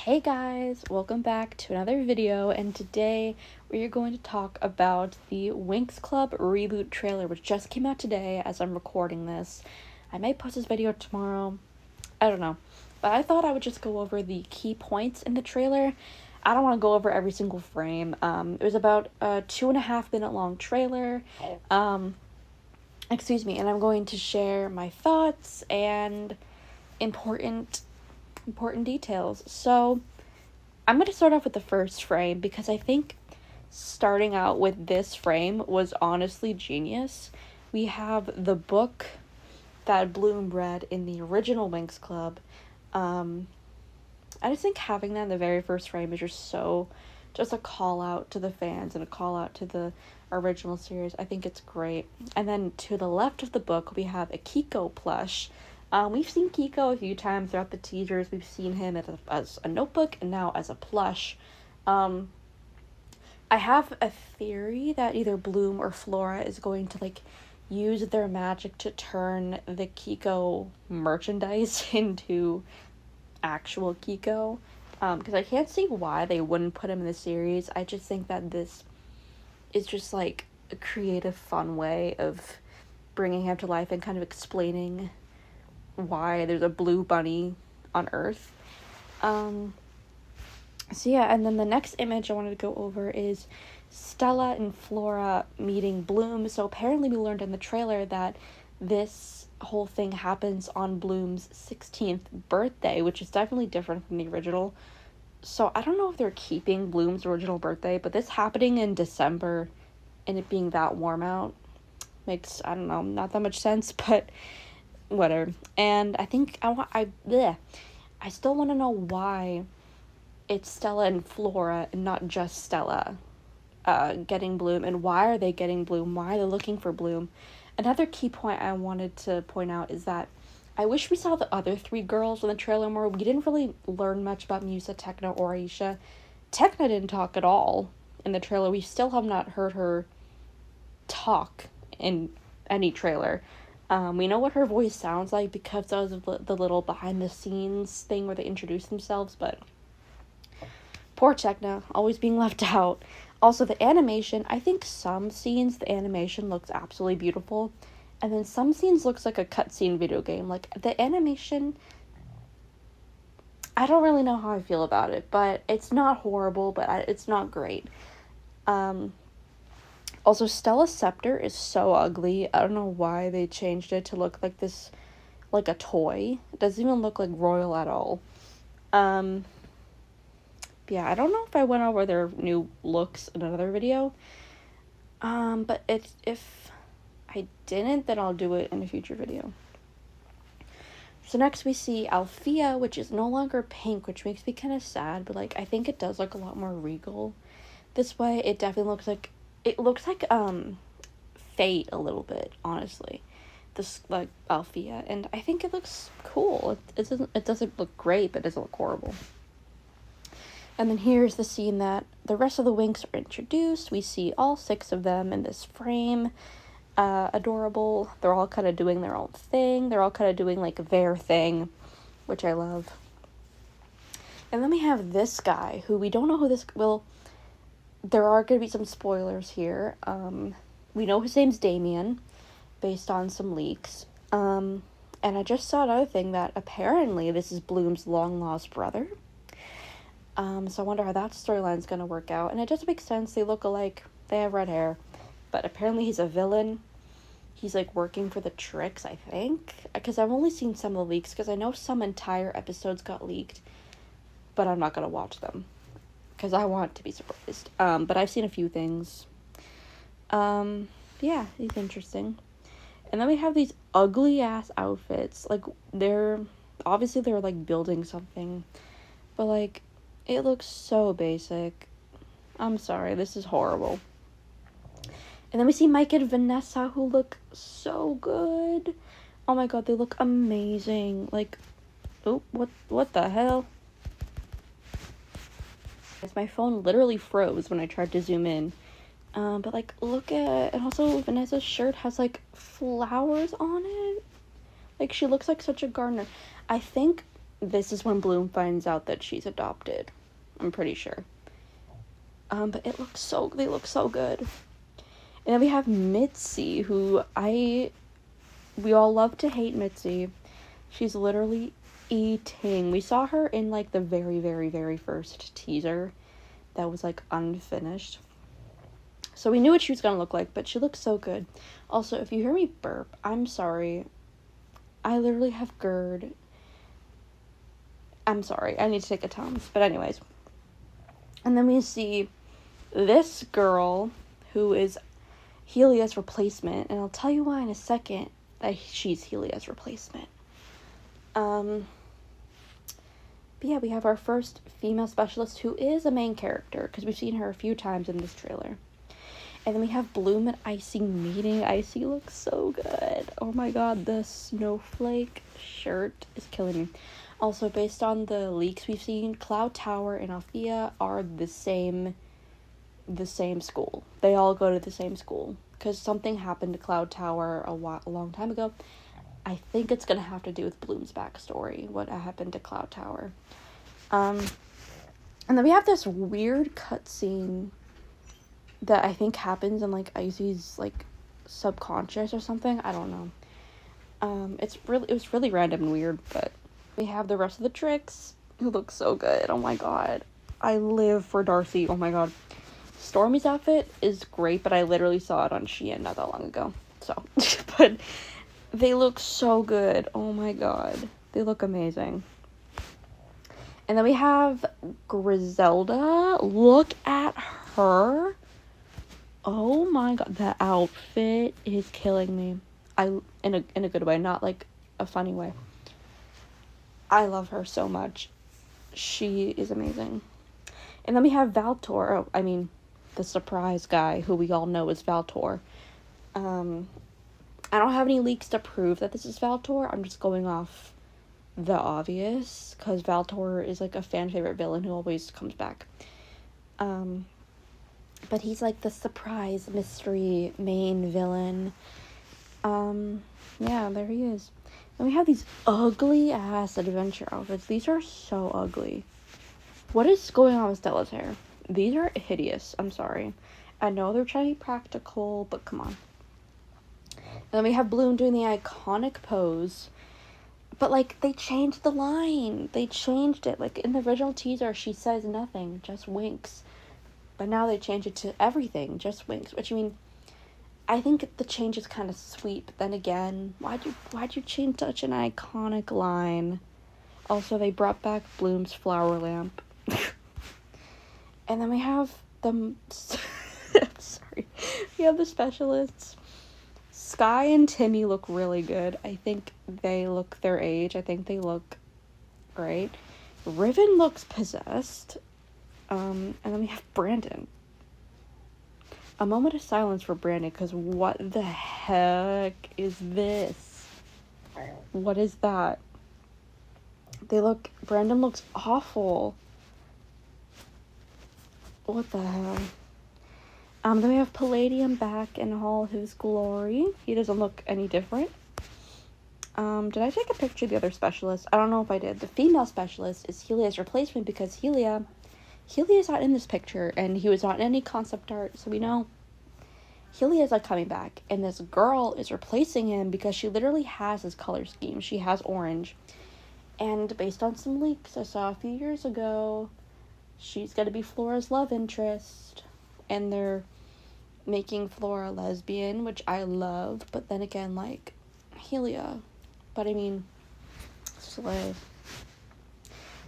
Hey guys, welcome back to another video, and today we are going to talk about the Winx Club reboot trailer, which just came out today as I'm recording this. I might post this video tomorrow, I don't know, but I thought I would just go over the key points in the trailer. I don't want to go over every single frame. It was about a 2.5 minute long trailer, and I'm going to share my thoughts and important details. So I'm going to start off with the first frame because I think starting out with this frame was honestly genius. We have the book that Bloom read in the original Winx Club. I just think having that in the very first frame is just a call out to the fans and a call out to the original series. I think it's great. And then to the left of the book, we have a Kiko plush. We've seen Kiko a few times throughout the teasers. We've seen him as a notebook and now as a plush. I have a theory that either Bloom or Flora is going to use their magic to turn the Kiko merchandise into actual Kiko. Because I can't see why they wouldn't put him in the series. I just think that this is just a creative, fun way of bringing him to life and kind of explaining why there's a blue bunny on Earth. And then the next image I wanted to go over is Stella and Flora meeting Bloom. So apparently we learned in the trailer that this whole thing happens on Bloom's 16th birthday, which is definitely different from the original. So I don't know if they're keeping Bloom's original birthday, but this happening in December and it being that warm out makes, I don't know, not that much sense, but whatever. And I think I still want to know why it's Stella and Flora and not just Stella getting Bloom, and why are they getting Bloom? Why are they looking for Bloom? Another key point I wanted to point out is that I wish we saw the other three girls in the trailer more. We didn't really learn much about Musa, Tekna, or Aisha. Tekna didn't talk at all in the trailer. We still have not heard her talk in any trailer. We know what her voice sounds like because of the little behind-the-scenes thing where they introduce themselves, but poor Tekna, always being left out. Also, the animation, I think some scenes, the animation looks absolutely beautiful, and then some scenes looks like a cutscene video game. The animation, I don't really know how I feel about it, but it's not horrible, but it's not great. Also, Stella's scepter is so ugly. I don't know why they changed it to look like this, like a toy. It doesn't even look like royal at all. Yeah, I don't know if I went over their new looks in another video. But if I didn't, then I'll do it in a future video. So next we see Althea, which is no longer pink, which makes me kind of sad, but I think it does look a lot more regal this way. It definitely looks like Fate a little bit, honestly. This Althea, and I think it looks cool. It doesn't look great, but it doesn't look horrible. And then here's the scene that the rest of the Winx are introduced. We see all 6 of them in this frame. Adorable. They're all kind of doing their own thing. They're all kind of doing their thing, which I love. And then we have this guy who we don't know who this there are going to be some spoilers here. We know his name's Damien, based on some leaks. And I just saw another thing that apparently this is Bloom's long-lost brother. So I wonder how that storyline's going to work out. And it does make sense. They look alike. They have red hair. But apparently he's a villain. He's, working for the Tricks, I think. Because I've only seen some of the leaks. Because I know some entire episodes got leaked. But I'm not going to watch them. Because I want to be surprised. But I've seen a few things. Yeah, he's interesting. And then we have these ugly ass outfits. They're building something. But it looks so basic. I'm sorry, this is horrible. And then we see Mike and Vanessa, who look so good. Oh my god, they look amazing. Oh, what the hell? My phone literally froze when I tried to zoom in. But look at, and also Vanessa's shirt has flowers on it. She looks like such a gardener. I think this is when Bloom finds out that she's adopted. I'm pretty sure. But they look so good. And then we have Mitzi, who we all love to hate Mitzi. She's literally eating. We saw her in, like, the very, very, very first teaser that was, like, unfinished. So we knew what she was gonna look like, but she looks so good. Also, if you hear me burp, I'm sorry. I literally have GERD. I'm sorry. I need to take a Tums. But anyways. And then we see this girl who is Helia's replacement. And I'll tell you why in a second that she's Helia's replacement. But yeah, we have our first female specialist who is a main character, because we've seen her a few times in this trailer. And then we have Bloom and Icy meeting. Icy looks so good. Oh my god, the snowflake shirt is killing me. Also, based on the leaks we've seen, Cloud Tower and Alia are the same school. They all go to the same school. Because something happened to Cloud Tower a long time ago. I think it's going to have to do with Bloom's backstory, what happened to Cloud Tower. And then we have this weird cutscene that I think happens in, like, Icy's, like, subconscious or something. I don't know. It was really random and weird, but we have the rest of the tricks who look so good. Oh my god. I live for Darcy. Oh my god. Stormy's outfit is great, but I literally saw it on Shein not that long ago. So, but they look so good. Oh my god. They look amazing. And then we have Griselda. Look at her. Oh my god, that outfit is killing me. In a good way, not like a funny way. I love her so much. She is amazing. And then we have Valtor. The surprise guy who we all know is Valtor. I don't have any leaks to prove that this is Valtor. I'm just going off the obvious, because Valtor is, like, a fan favorite villain who always comes back. But he's, like, the surprise mystery main villain. Yeah, there he is. And we have these ugly ass adventure outfits. These are so ugly. What is going on with Stella's hair? These are hideous. I'm sorry. I know they're trying to be practical, but come on. And then we have Bloom doing the iconic pose. But, like, they changed the line. They changed it. Like, in the original teaser, she says nothing, just winks. But now they changed it to everything, just winks. Which, I think the change is kind of sweet. But then again, why'd you change such an iconic line? Also, they brought back Bloom's flower lamp. And then we have I'm sorry. We have the specialists. Sky and Timmy look really good. I think they look their age. I think they look great. Riven looks possessed. And then we have Brandon. A moment of silence for Brandon, because what the heck is this? What is that? Brandon looks awful. What the hell? Then we have Palladium back in all his glory. He doesn't look any different. Did I take a picture of the other specialist? I don't know if I did. The female specialist is Helia's replacement, because Helia's not in this picture, and he was not in any concept art, so we know Helia's, like, coming back, and this girl is replacing him because she literally has his color scheme. She has orange. And based on some leaks I saw a few years ago, she's gonna be Flora's love interest, and they're making Flora lesbian, which I love, but then again, like, Helia. But slay.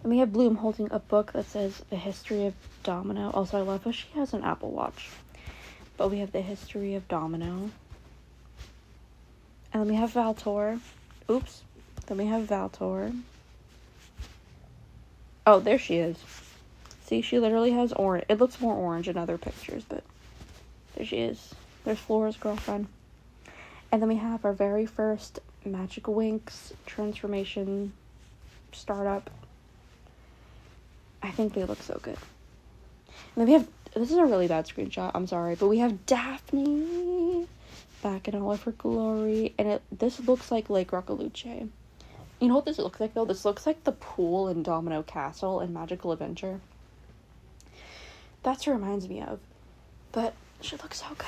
And we have Bloom holding a book that says The History of Domino. Also, I love how she has an Apple Watch. But we have The History of Domino. And then we have Valtor. Oops. Then we have Valtor. Oh, there she is. See, she literally has orange. It looks more orange in other pictures, but there she is. There's Flora's girlfriend. And then we have our very first Magic Winx transformation startup. I think they look so good. And then we have, this is a really bad screenshot, I'm sorry, but we have Daphne back in all of her glory, and this looks like Lake Rocaluce. You know what this looks like, though? This looks like the pool in Domino Castle in Magical Adventure. That's what it reminds me of. But she looks so good.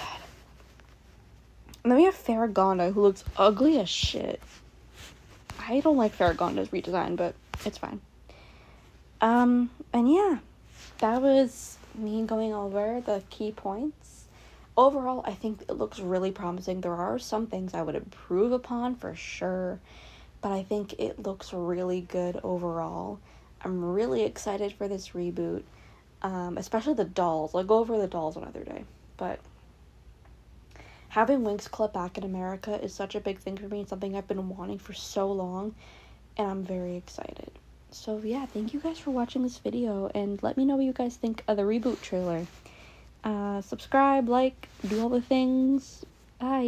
And then we have Farragonda, who looks ugly as shit. I don't like Farragonda's redesign, but it's fine. And yeah, that was me going over the key points. Overall, I think it looks really promising. There are some things I would improve upon for sure, but I think it looks really good overall. I'm really excited for this reboot, especially the dolls. I'll go over the dolls another day, but having Winx Club back in America is such a big thing for me. It's something I've been wanting for so long, and I'm very excited. So yeah, thank you guys for watching this video, and let me know what you guys think of the reboot trailer. Subscribe, like, do all the things. Bye.